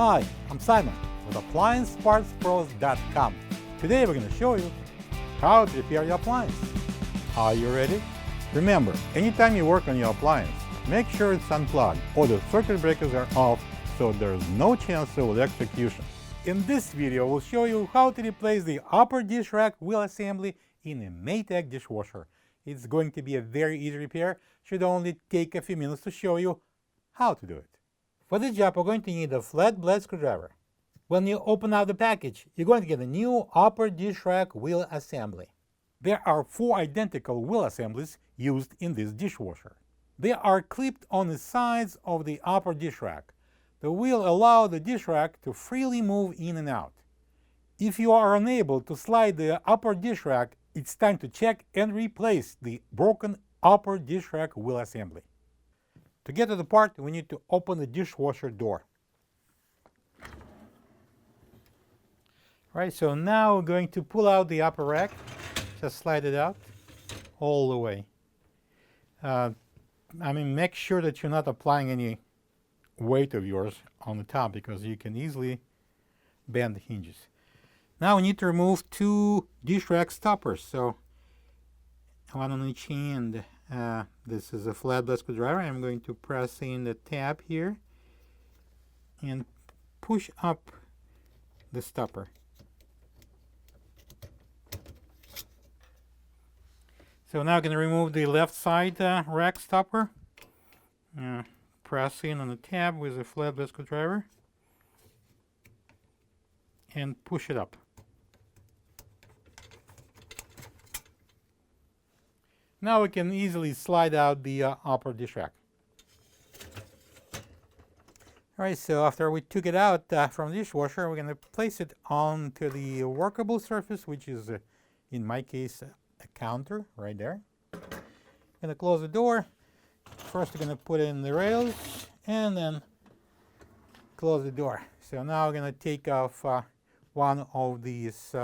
Hi, I'm Simon with AppliancePartsPros.com. Today we're going to show you how to repair your appliance. Are you ready? Remember, anytime you work on your appliance, make sure it's unplugged or the circuit breakers are off so there's no chance of electrocution. In this video, we'll show you how to replace the upper dish rack wheel assembly in a Maytag dishwasher. It's going to be a very easy repair. Should only take a few minutes to show you how to do it. For this job, we're going to need a Flatblade screwdriver. When you open out the package, you're going to get a new upper dish rack wheel assembly. There are 4 identical wheel assemblies used in this dishwasher. They are clipped on the sides of the upper dish rack. The wheel allows the dish rack to freely move in and out. If you are unable to slide the upper dish rack, it's time to check and replace the broken upper dish rack wheel assembly. To get to the part, we need to open the dishwasher door. Right, so now we're going to pull out the upper rack. Just slide it out all the way. Make sure that you're not applying any weight of yours on the top because you can easily bend the hinges. Now we need to remove 2 dish rack stoppers. So one on each end. This is a flatblade screwdriver. I'm going to press in the tab here and push up the stopper. So now I'm going to remove the left side rack stopper. Press in on the tab with a flatblade screwdriver and push it up. Now we can easily slide out the upper dish rack. Alright, so after we took it out from the dishwasher, we're going to place it onto the workable surface, which is, in my case, a counter right there. Going to close the door. First, we're going to put in the rails and then close the door. So now we're going to take off one of these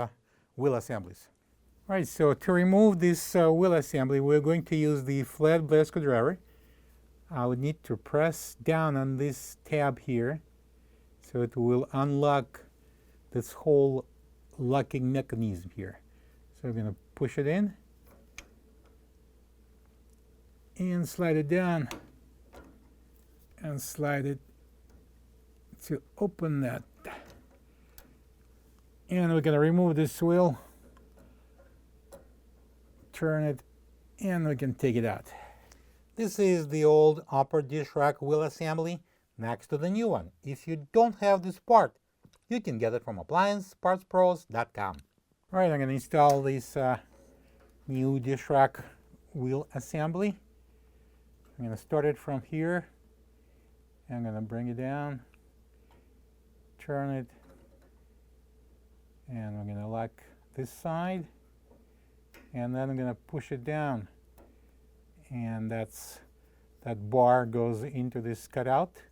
wheel assemblies. Right, so to remove this wheel assembly, we're going to use the flatblade screwdriver. I would need to press down on this tab here so it will unlock this whole locking mechanism here. So we're going to push it in and slide it down and slide it to open that. And we're going to remove this wheel. Turn it and we can take it out. This is the old upper dish rack wheel assembly next to the new one. If you don't have this part, you can get it from AppliancePartsPros.com. Alright, I'm going to install this new dish rack wheel assembly. I'm going to start it from here. I'm going to bring it down, turn it, and I'm going to lock this side. And then I'm going to push it down, and that bar goes into this cutout.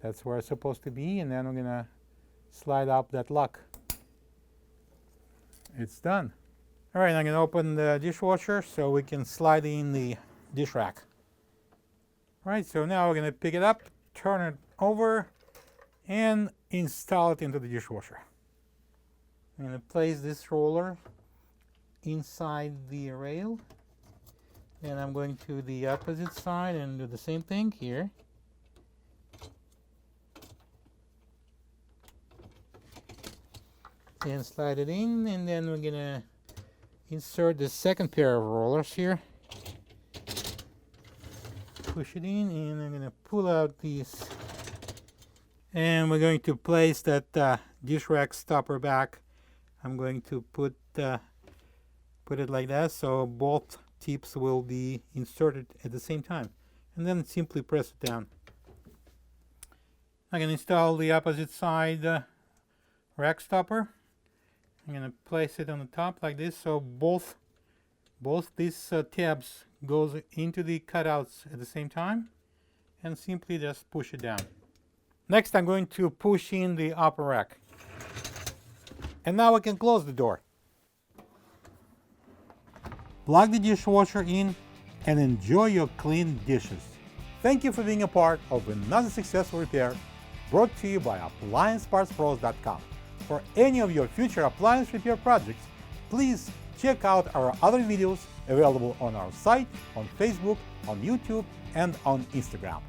That's where it's supposed to be, and then I'm going to slide up that lock. It's done. All right, I'm going to open the dishwasher so we can slide in the dish rack. All right, so now we're going to pick it up, turn it over, and install it into the dishwasher. I'm going to place this roller inside the rail, and I'm going to the opposite side and do the same thing here. And slide it in, and then we're gonna insert the second pair of rollers here. Push it in, and I'm gonna pull out these, and we're going to place that dish rack stopper back. I'm going to put it like that, so both tips will be inserted at the same time, and then simply press it down. I can install the opposite side rack stopper. I'm going to place it on the top like this, so both these tabs goes into the cutouts at the same time, and simply just push it down. Next, I'm going to push in the upper rack, and now we can close the door. Plug the dishwasher in and enjoy your clean dishes. Thank you for being a part of another successful repair brought to you by AppliancePartsPros.com. For any of your future appliance repair projects, please check out our other videos available on our site, on Facebook, on YouTube, and on Instagram.